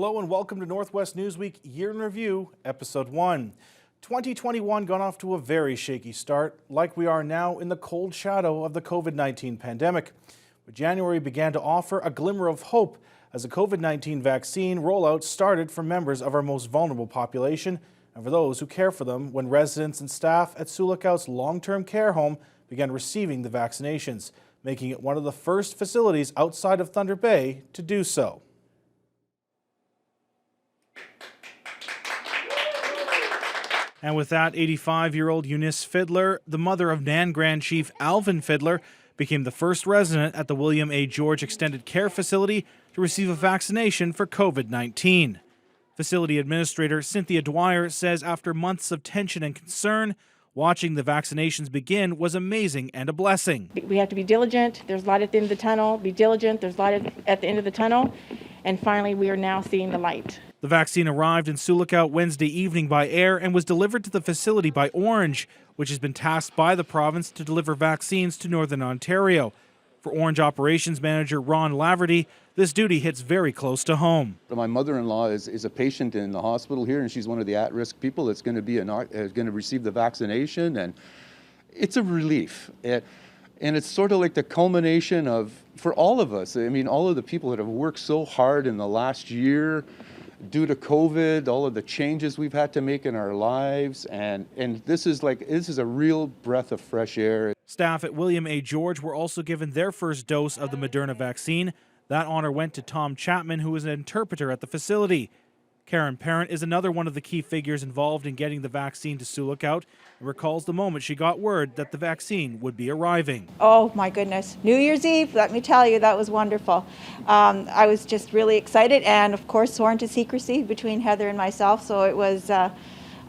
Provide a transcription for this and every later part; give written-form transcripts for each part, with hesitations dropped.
Hello and welcome to Northwest Newsweek Year in Review, Episode 1. 2021 got off to a very shaky start, like we are now in the cold shadow of the COVID-19 pandemic. But January began to offer a glimmer of hope as the COVID-19 vaccine rollout started for members of our most vulnerable population and for those who care for them when residents and staff at Sioux Lookout's long-term care home began receiving the vaccinations, making it one of the first facilities outside of Thunder Bay to do so. And with that, 85-year-old Eunice Fiddler, the mother of Nan Grand Chief Alvin Fiddler, became the first resident at the William A. George Extended Care Facility to receive a vaccination for COVID-19. Facility Administrator Cynthia Dwyer says after months of tension and concern, watching the vaccinations begin was amazing and a blessing. We have to be diligent. There's light at the end of the tunnel. Be diligent. There's light at the end of the tunnel. And finally, we are now seeing the light. The vaccine arrived in Sioux Lookout Wednesday evening by air and was delivered to the facility by Orange, which has been tasked by the province to deliver vaccines to Northern Ontario. For Orange Operations Manager Ron Laverty, this duty hits very close to home. My mother-in-law is a patient in the hospital here, and she's one of the at-risk people that's going to receive the vaccination, and it's a relief. And it's sort of like the culmination of, for all of us, I mean, all of the people that have worked so hard in the last year due to COVID, all of the changes we've had to make in our lives, and this is a real breath of fresh air. Staff at William A. George were also given their first dose of the Moderna vaccine. That honor went to Tom Chapman, who is an interpreter at the facility. Karen Parent is another one of the key figures involved in getting the vaccine to Sioux Lookout and recalls the moment she got word that the vaccine would be arriving. Oh my goodness, New Year's Eve, let me tell you, that was wonderful. I was just really excited, and of course sworn to secrecy between Heather and myself, so it was a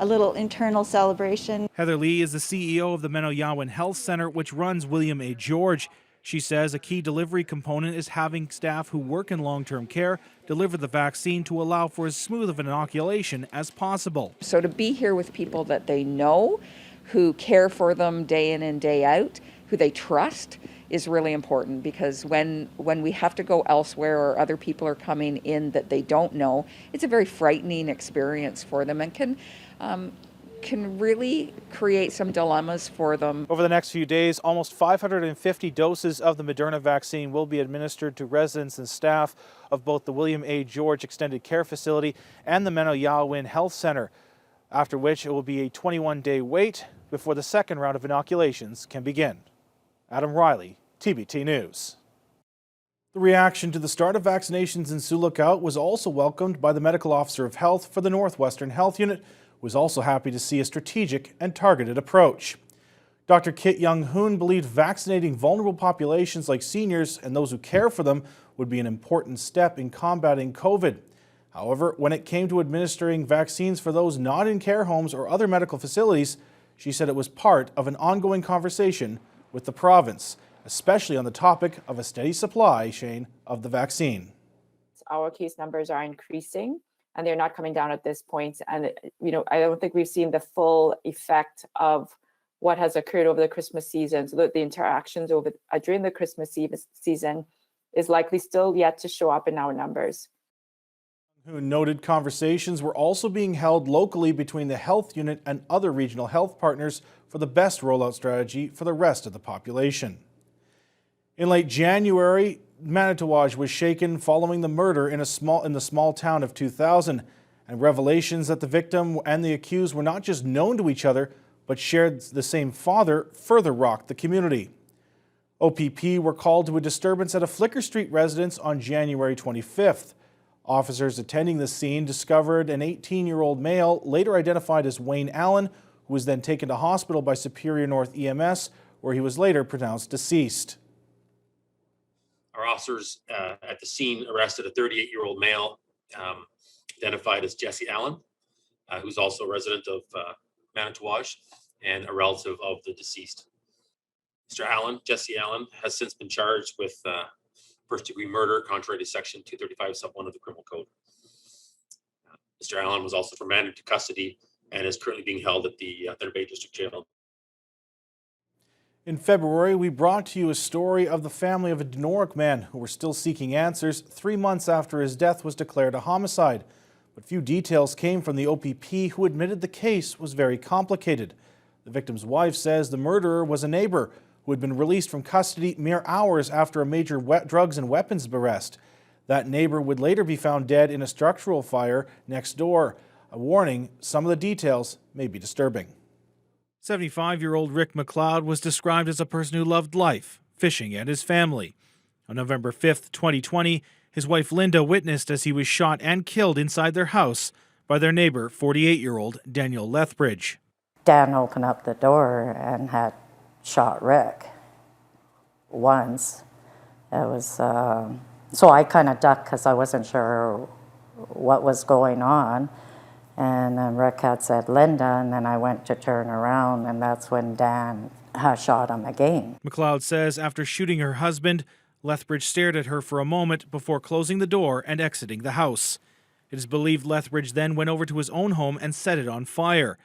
little internal celebration. Heather Lee is the CEO of the Menoyawin Health Centre, which runs William A. George. She says a key delivery component is having staff who work in long-term care deliver the vaccine to allow for as smooth of an inoculation as possible. So to be here with people that they know, who care for them day in and day out, who they trust, is really important, because when we have to go elsewhere or other people are coming in that they don't know, it's a very frightening experience for them and can really create some dilemmas for them. Over the next few days, almost 550 doses of the Moderna vaccine will be administered to residents and staff of both the William A. George Extended Care Facility and the Menoyawin Health Centre, after which it will be a 21-day wait before the second round of inoculations can begin. Adam Riley, TBT News. The reaction to the start of vaccinations in Sioux Lookout was also welcomed by the Medical Officer of Health for the Northwestern Health Unit, who was also happy to see a strategic and targeted approach. Dr. Kit Young-Hoon believed vaccinating vulnerable populations like seniors and those who care for them would be an important step in combating COVID. However, when it came to administering vaccines for those not in care homes or other medical facilities, she said it was part of an ongoing conversation with the province, especially on the topic of a steady supply chain of the vaccine. Our case numbers are increasing, and they're not coming down at this point. And, I don't think we've seen the full effect of what has occurred over the Christmas season. So the interactions during the Christmas season is likely still yet to show up in our numbers. Who noted conversations were also being held locally between the health unit and other regional health partners for the best rollout strategy for the rest of the population. In late January, Manitowaj was shaken following the murder in the small town of 2000, and revelations that the victim and the accused were not just known to each other, but shared the same father further rocked the community. OPP were called to a disturbance at a Flicker Street residence on January 25th. Officers attending the scene discovered an 18-year-old male, later identified as Wayne Allen, who was then taken to hospital by Superior North EMS, where he was later pronounced deceased. Our officers at the scene arrested a 38-year-old male identified as Jesse Allen, who's also a resident of Manitowaj and a relative of the deceased. Mr. Allen, Jesse Allen, has since been charged with first-degree murder, contrary to Section 235, Sub 1 of the Criminal Code. Mr. Allen was also remanded to custody and is currently being held at the Thunder Bay District Jail. In February, we brought to you a story of the family of a Denoric man who were still seeking answers 3 months after his death was declared a homicide. But few details came from the OPP, who admitted the case was very complicated. The victim's wife says the murderer was a neighbor who had been released from custody mere hours after a major drugs and weapons arrest. That neighbor would later be found dead in a structural fire next door. A warning, some of the details may be disturbing. 75-year-old Rick McLeod was described as a person who loved life, fishing, and his family. On November 5th, 2020, his wife Linda witnessed as he was shot and killed inside their house by their neighbor, 48-year-old Daniel Lethbridge. Dan opened up the door and had shot Rick once. It was, so I kind of ducked because I wasn't sure what was going on. And then Rick had said Linda, and then I went to turn around, and that's when Dan shot him again. McLeod says after shooting her husband, Lethbridge stared at her for a moment before closing the door and exiting the house. It is believed Lethbridge then went over to his own home and set it on fire.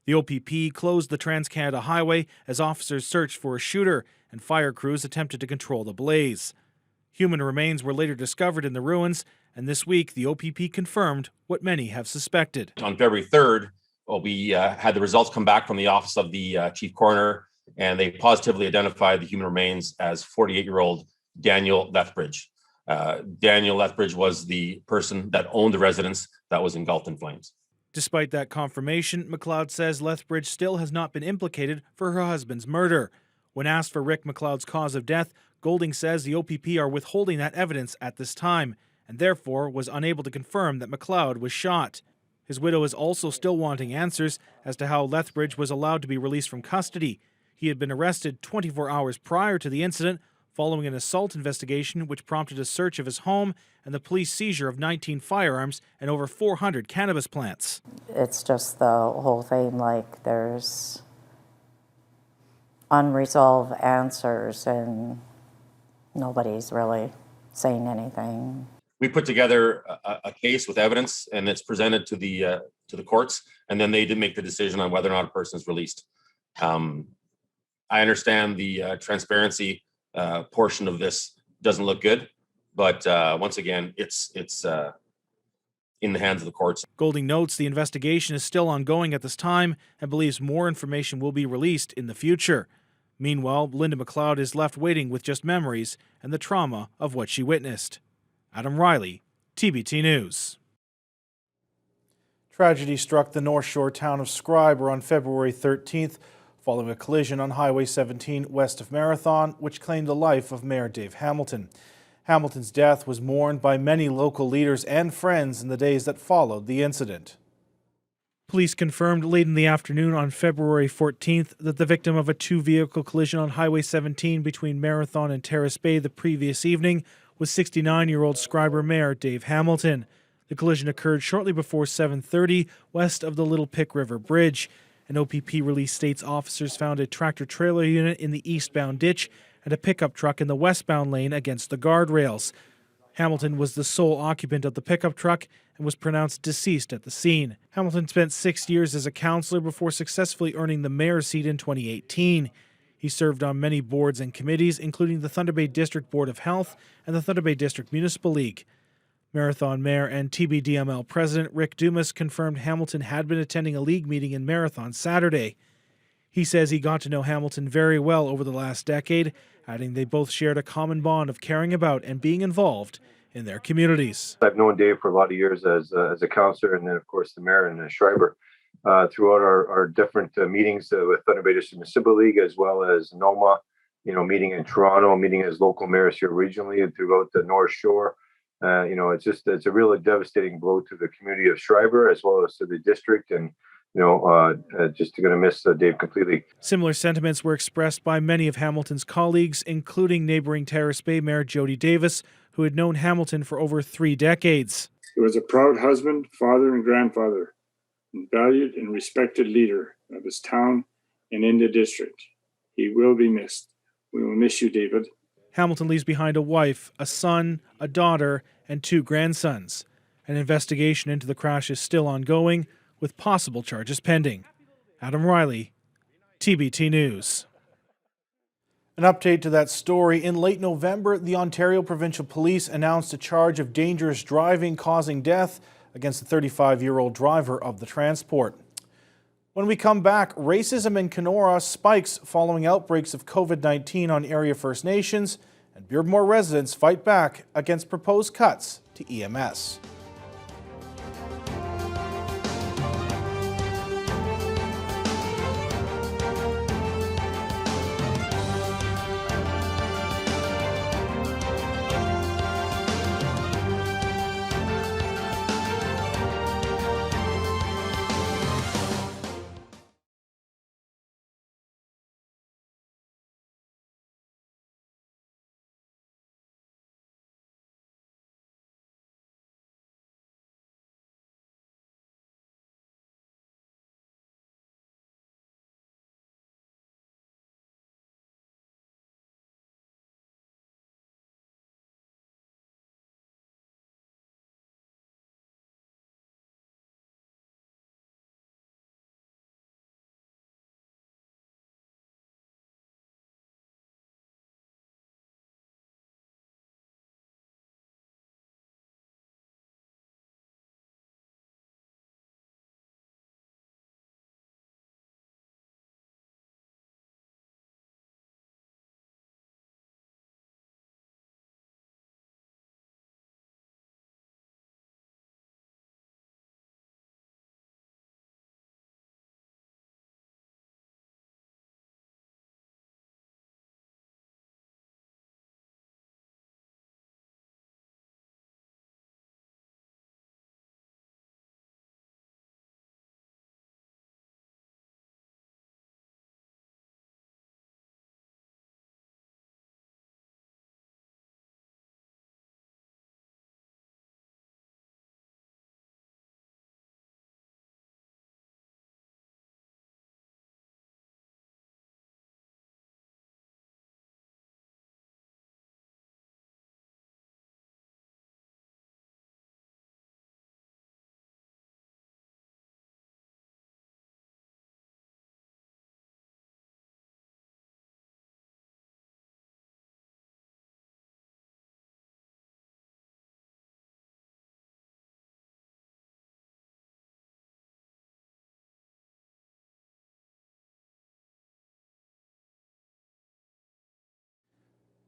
The OPP closed the Trans-Canada Highway as officers searched for a shooter, and fire crews attempted to control the blaze. Human remains were later discovered in the ruins, and this week the OPP confirmed what many have suspected. On February 3rd, we had the results come back from the office of the chief coroner, and they positively identified the human remains as 48-year-old Daniel Lethbridge. Daniel Lethbridge was the person that owned the residence that was engulfed in flames. Despite that confirmation, McLeod says Lethbridge still has not been implicated for her husband's murder. When asked for Rick McLeod's cause of death, Golding says the OPP are withholding that evidence at this time, and therefore was unable to confirm that McLeod was shot. His widow is also still wanting answers as to how Lethbridge was allowed to be released from custody. He had been arrested 24 hours prior to the incident, following an assault investigation which prompted a search of his home and the police seizure of 19 firearms and over 400 cannabis plants. It's just the whole thing, like there's unresolved answers and nobody's really saying anything. We put together a case with evidence, and it's presented to the courts, and then they did make the decision on whether or not a person is released. I understand the transparency portion of this doesn't look good, but once again, it's in the hands of the courts. Golding notes the investigation is still ongoing at this time and believes more information will be released in the future. Meanwhile, Linda McLeod is left waiting with just memories and the trauma of what she witnessed. Adam Riley, TBT News. Tragedy struck the North Shore town of Schreiber on February 13th, following a collision on Highway 17 west of Marathon, which claimed the life of Mayor Dave Hamilton. Hamilton's death was mourned by many local leaders and friends in the days that followed the incident. Police confirmed late in the afternoon on February 14th that the victim of a two-vehicle collision on Highway 17 between Marathon and Terrace Bay the previous evening was 69-year-old Schreiber Mayor Dave Hamilton. The collision occurred shortly before 7:30 west of the Little Pick River Bridge. An OPP release states officers found a tractor-trailer unit in the eastbound ditch and a pickup truck in the westbound lane against the guardrails. Hamilton was the sole occupant of the pickup truck and was pronounced deceased at the scene. Hamilton spent 6 years as a councillor before successfully earning the mayor's seat in 2018. He served on many boards and committees, including the Thunder Bay District Board of Health and the Thunder Bay District Municipal League. Marathon Mayor and TBDML President Rick Dumas confirmed Hamilton had been attending a league meeting in Marathon Saturday. He says he got to know Hamilton very well over the last decade, adding they both shared a common bond of caring about and being involved in their communities. I've known Dave for a lot of years as a councillor, and then of course the mayor and Schreiber throughout our different meetings with Thunder Bay District Municipal League, as well as NOMA, meeting in Toronto, meeting as local mayors here regionally and throughout the North Shore. It's a really devastating blow to the community of Schreiber as well as to the district, and just going to miss Dave completely. Similar sentiments were expressed by many of Hamilton's colleagues, including neighboring Terrace Bay Mayor Jody Davis, who had known Hamilton for over 3 decades. He was a proud husband, father, and grandfather, and valued and respected leader of his town and in the district. He will be missed. We will miss you, David. Hamilton leaves behind a wife, a son, a daughter, and 2 grandsons. An investigation into the crash is still ongoing, with possible charges pending. Adam Riley, TBT News. An update to that story. In late November, the Ontario Provincial Police announced a charge of dangerous driving causing death against the 35-year-old driver of the transport. When we come back, racism in Kenora spikes following outbreaks of COVID-19 on area First Nations, and Beardmore residents fight back against proposed cuts to EMS.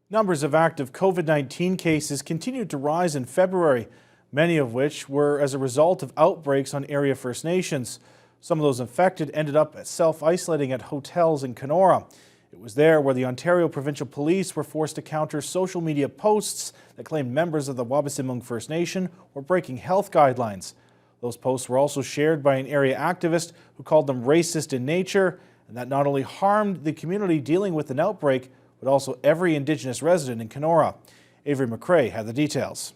Numbers of active COVID-19 cases continued to rise in February, many of which were as a result of outbreaks on area First Nations. Some of those infected ended up self-isolating at hotels in Kenora. It was there where the Ontario Provincial Police were forced to counter social media posts that claimed members of the Wabaseemoong First Nation were breaking health guidelines. Those posts were also shared by an area activist who called them racist in nature, and that not only harmed the community dealing with an outbreak, but also every Indigenous resident in Kenora. Avery McRae had the details.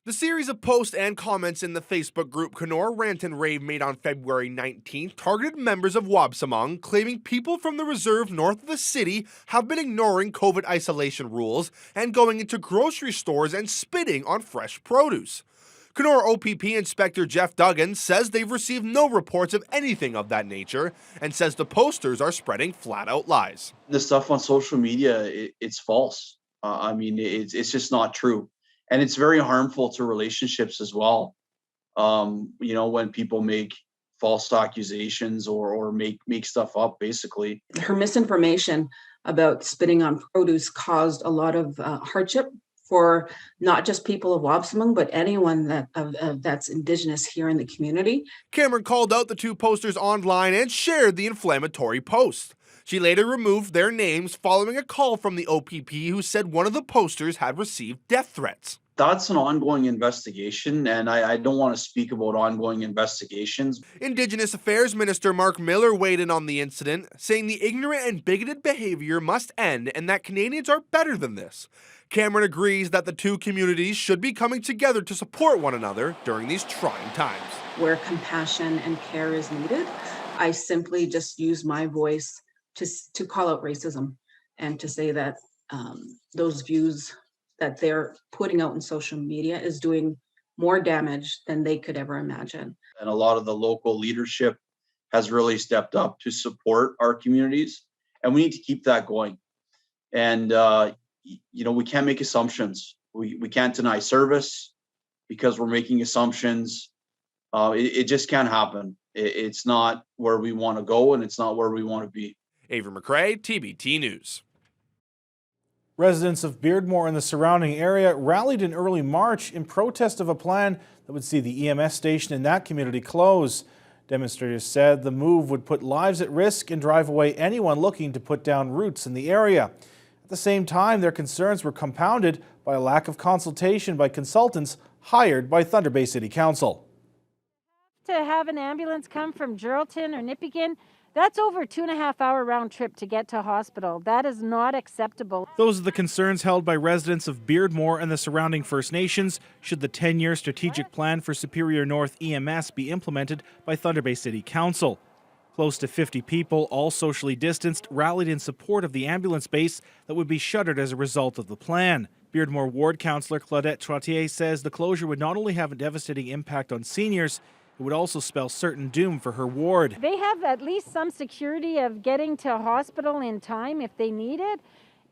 The series of posts and comments in the Facebook group Kenora Rant and Rave made on February 19th targeted members of Wabaseemoong, claiming people from the reserve north of the city have been ignoring COVID isolation rules and going into grocery stores and spitting on fresh produce. Kenora OPP Inspector Jeff Duggan says they've received no reports of anything of that nature and says the posters are spreading flat-out lies. The stuff on social media, it's false. It's just not true. And it's very harmful to relationships as well. When people make false accusations or make stuff up, basically. Her misinformation about spitting on produce caused a lot of hardship for not just people of Wabaseemoong, but anyone that's Indigenous here in the community. Cameron called out the two posters online and shared the inflammatory post. She later removed their names following a call from the OPP who said one of the posters had received death threats. That's an ongoing investigation, and I don't want to speak about ongoing investigations. Indigenous Affairs Minister Mark Miller weighed in on the incident, saying the ignorant and bigoted behavior must end and that Canadians are better than this. Cameron agrees that the two communities should be coming together to support one another during these trying times. Where compassion and care is needed, I simply just use my voice to call out racism and to say that those views that they're putting out in social media is doing more damage than they could ever imagine. And a lot of the local leadership has really stepped up to support our communities. and we need to keep that going. And we can't make assumptions. We can't deny service because we're making assumptions. It just can't happen. It's not where we want to go, and it's not where we want to be. Avery McRae, TBT News. Residents of Beardmore and the surrounding area rallied in early March in protest of a plan that would see the EMS station in that community close. Demonstrators said the move would put lives at risk and drive away anyone looking to put down roots in the area. At the same time, their concerns were compounded by a lack of consultation by consultants hired by Thunder Bay City Council. To have an ambulance come from Geraldton or Nipigon, that's over a 2.5-hour round trip to get to hospital. That is not acceptable. Those are the concerns held by residents of Beardmore and the surrounding First Nations should the 10-year strategic plan for Superior North EMS be implemented by Thunder Bay City Council. Close to 50 people, all socially distanced, rallied in support of the ambulance base that would be shuttered as a result of the plan. Beardmore Ward Councillor Claudette Trottier says the closure would not only have a devastating impact on seniors, it would also spell certain doom for her ward. They have at least some security of getting to hospital in time if they need it.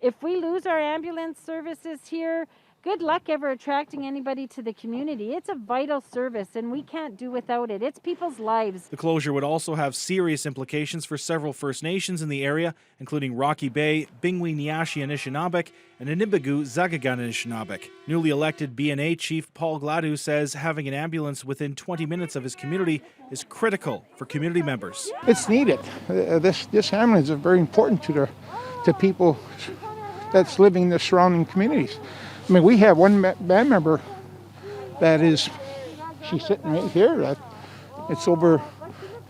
If we lose our ambulance services here, good luck ever attracting anybody to the community. It's a vital service and we can't do without it. It's people's lives. The closure would also have serious implications for several First Nations in the area, including Rocky Bay, Bingwi Niashi Anishinabek, and Inibigu Zagagan Anishinabek. Newly elected BNA Chief Paul Gladu says having an ambulance within 20 minutes of his community is critical for community members. It's needed. This ambulance is very important to people that's living in the surrounding communities. I mean, we have one band member she's sitting right here. It's over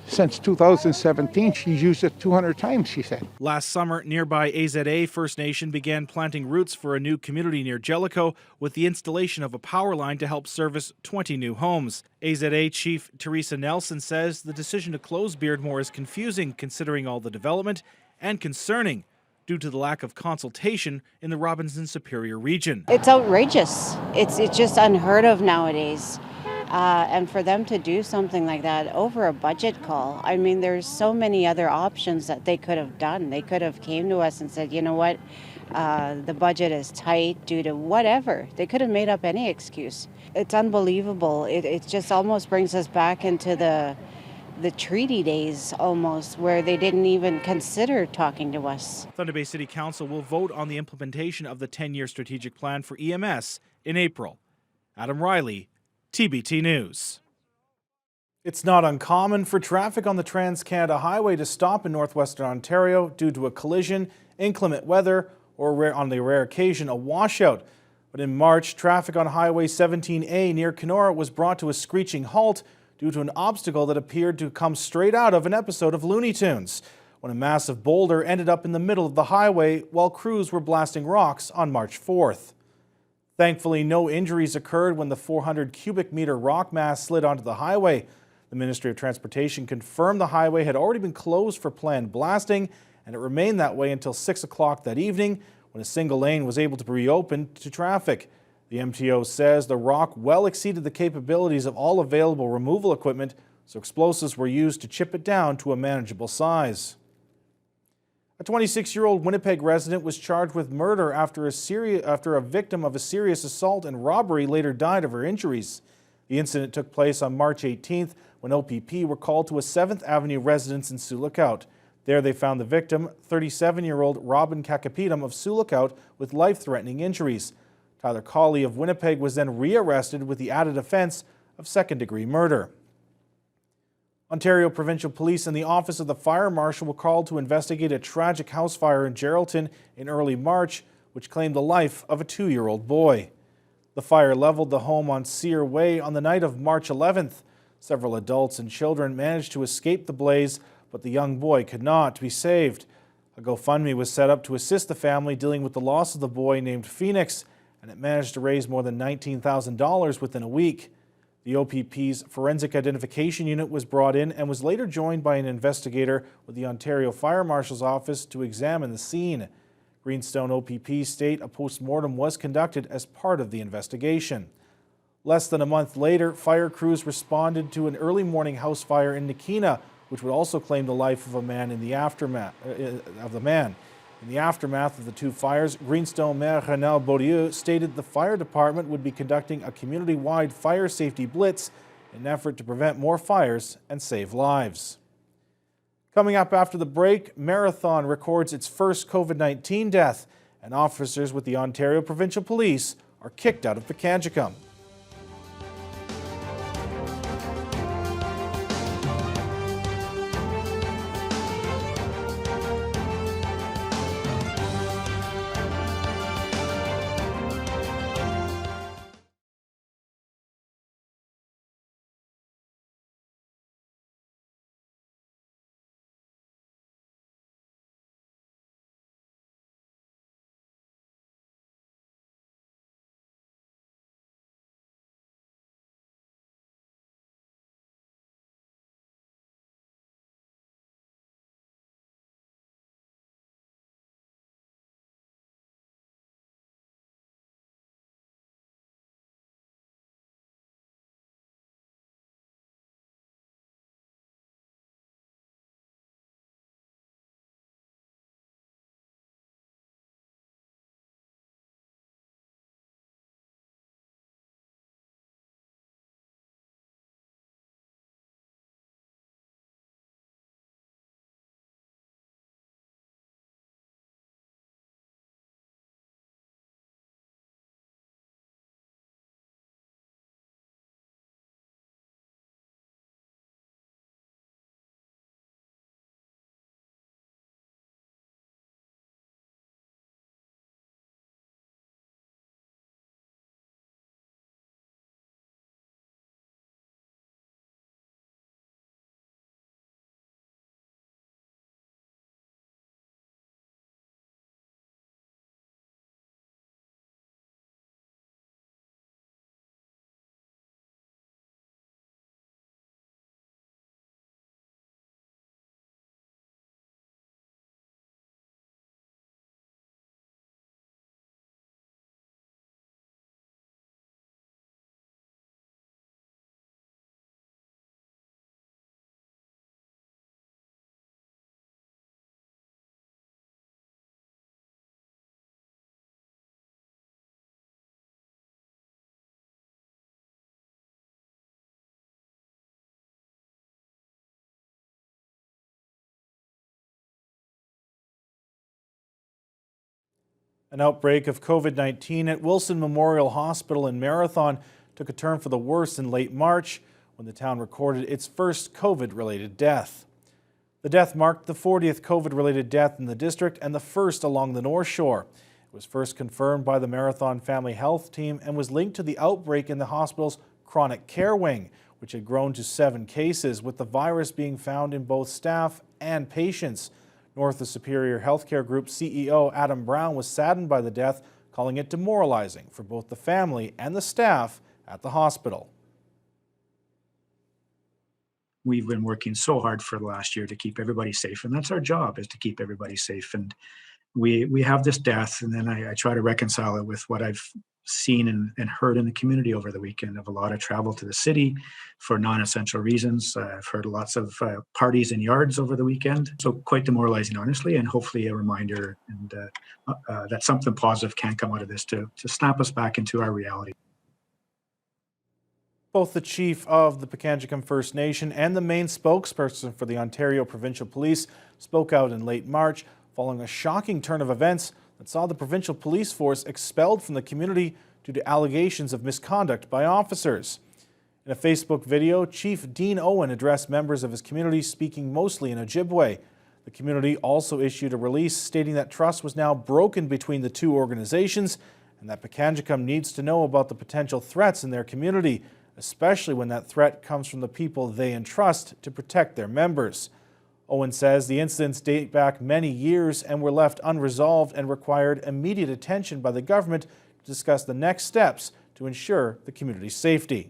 since 2017. She's used it 200 times, she said. Last summer, nearby AZA First Nation began planting roots for a new community near Jellicoe with the installation of a power line to help service 20 new homes. AZA Chief Teresa Nelson says the decision to close Beardmore is confusing considering all the development and concerning due to the lack of consultation in the Robinson Superior region. It's outrageous. It's just unheard of nowadays. And for them to do something like that over a budget call, I mean, there's so many other options that they could have done. They could have came to us and said, you know what, the budget is tight due to whatever. They could have made up any excuse. It's unbelievable. It just almost brings us back into the treaty days almost, where they didn't even consider talking to us. Thunder Bay City Council will vote on the implementation of the 10-year strategic plan for EMS in April. Adam Riley, TBT News. It's not uncommon for traffic on the Trans-Canada Highway to stop in northwestern Ontario due to a collision, inclement weather, or on the rare occasion, a washout. But in March, traffic on Highway 17A near Kenora was brought to a screeching halt due to an obstacle that appeared to come straight out of an episode of Looney Tunes, when a massive boulder ended up in the middle of the highway while crews were blasting rocks on March 4th. Thankfully, no injuries occurred when the 400 cubic meter rock mass slid onto the highway. The Ministry of Transportation confirmed the highway had already been closed for planned blasting, and it remained that way until 6 o'clock that evening when a single lane was able to be reopened to traffic. The MTO says the rock well exceeded the capabilities of all available removal equipment, so explosives were used to chip it down to a manageable size. A 26-year-old Winnipeg resident was charged with murder after a victim of a serious assault and robbery later died of her injuries. The incident took place on March 18th when OPP were called to a 7th Avenue residence in Sioux Lookout. There they found the victim, 37-year-old Robin Kakapitam of Sioux Lookout, with life-threatening injuries. Tyler Colley of Winnipeg was then rearrested with the added offense of second-degree murder. Ontario Provincial Police and the Office of the Fire Marshal were called to investigate a tragic house fire in Geraldton in early March, which claimed the life of a 2-year-old boy. The fire leveled the home on Sear Way on the night of March 11th. Several adults and children managed to escape the blaze, but the young boy could not be saved. A GoFundMe was set up to assist the family dealing with the loss of the boy named Phoenix, and it managed to raise more than $19,000 within a week. The OPP's Forensic Identification Unit was brought in and was later joined by an investigator with the Ontario Fire Marshal's Office to examine the scene. Greenstone OPP state a post-mortem was conducted as part of the investigation. Less than a month later, fire crews responded to an early morning house fire in Nakina which would also claim the life of a man in the aftermath of the man. In the aftermath of the two fires, Greenstone Mayor Renal Beaulieu stated the fire department would be conducting a community-wide fire safety blitz in an effort to prevent more fires and save lives. Coming up after the break, Marathon records its first COVID-19 death, and officers with the Ontario Provincial Police are kicked out of Pikangikum. An outbreak of COVID-19 at Wilson Memorial Hospital in Marathon took a turn for the worse in late March when the town recorded its first COVID-related death. The death marked the 40th COVID-related death in the district and the first along the North Shore. It was first confirmed by the Marathon Family Health Team and was linked to the outbreak in the hospital's chronic care wing, which had grown to 7 cases, with the virus being found in both staff and patients. North of Superior Healthcare Group CEO Adam Brown was saddened by the death, calling it demoralizing for both the family and the staff at the hospital. We've been working so hard for the last year to keep everybody safe, and that's our job, is to keep everybody safe. And we have this death, and then I try to reconcile it with what I've seen and heard in the community over the weekend of a lot of travel to the city for non-essential reasons. I've heard lots of parties in yards over the weekend. So quite demoralizing, honestly, and hopefully a reminder and that something positive can come out of this to snap us back into our reality. Both the chief of the Pikangikum First Nation and the main spokesperson for the Ontario Provincial Police spoke out in late March following a shocking turn of events that saw the provincial police force expelled from the community due to allegations of misconduct by officers. In a Facebook video, Chief Dean Owen addressed members of his community, speaking mostly in Ojibwe. The community also issued a release stating that trust was now broken between the two organizations and that Pikangikum needs to know about the potential threats in their community, especially when that threat comes from the people they entrust to protect their members. Owen says the incidents date back many years and were left unresolved and required immediate attention by the government to discuss the next steps to ensure the community's safety.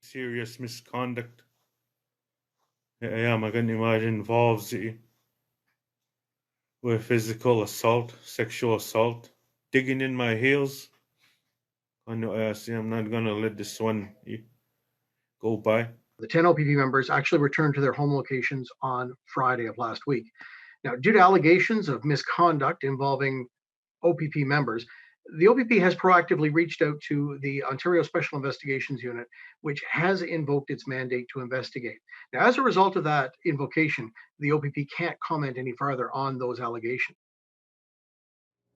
Serious misconduct. Yeah, I can imagine involves with physical assault, sexual assault, digging in my heels. I know, I'm not gonna let this one go by. The 10 OPP members actually returned to their home locations on Friday of last week. Now, due to allegations of misconduct involving OPP members, the OPP has proactively reached out to the Ontario Special Investigations Unit, which has invoked its mandate to investigate. Now, as a result of that invocation, the OPP can't comment any further on those allegations.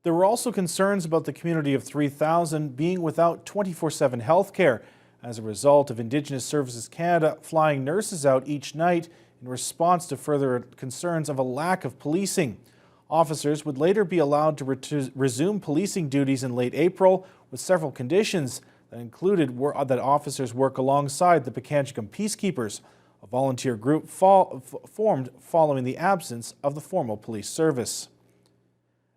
There were also concerns about the community of 3,000 being without 24/7 health care as a result of Indigenous Services Canada flying nurses out each night in response to further concerns of a lack of policing. Officers would later be allowed to resume policing duties in late April with several conditions that included that officers work alongside the Pikangikum Peacekeepers, a volunteer group formed following the absence of the formal police service.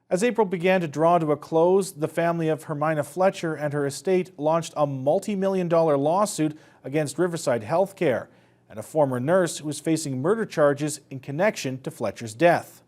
As April began to draw to a close, the family of Hermina Fletcher and her estate launched a multi-million-dollar lawsuit against Riverside Healthcare and a former nurse who is facing murder charges in connection to Fletcher's death.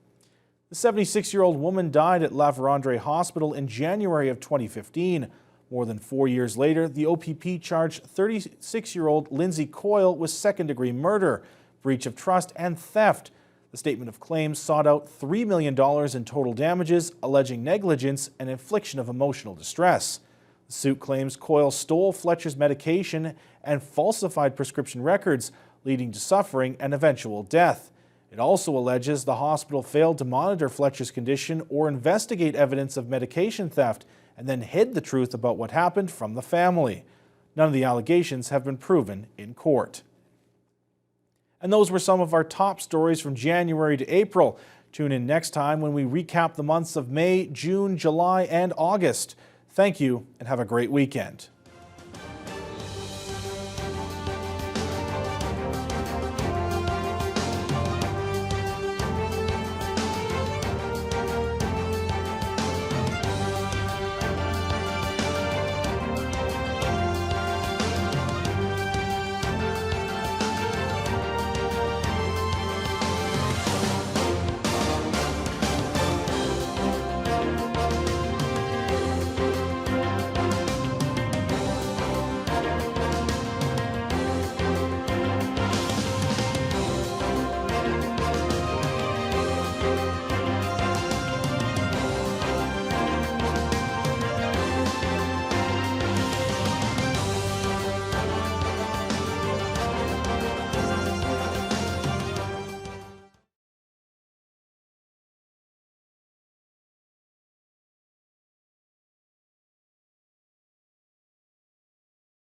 The 76-year-old woman died at La Vérendrye Hospital in January of 2015. More than 4 years later, the OPP charged 36-year-old Lindsay Coyle with second-degree murder, breach of trust, and theft. The statement of claims sought out $3 million in total damages, alleging negligence and infliction of emotional distress. The suit claims Coyle stole Fletcher's medication and falsified prescription records, leading to suffering and eventual death. It also alleges the hospital failed to monitor Fletcher's condition or investigate evidence of medication theft and then hid the truth about what happened from the family. None of the allegations have been proven in court. And those were some of our top stories from January to April. Tune in next time when we recap the months of May, June, July, and August. Thank you and have a great weekend.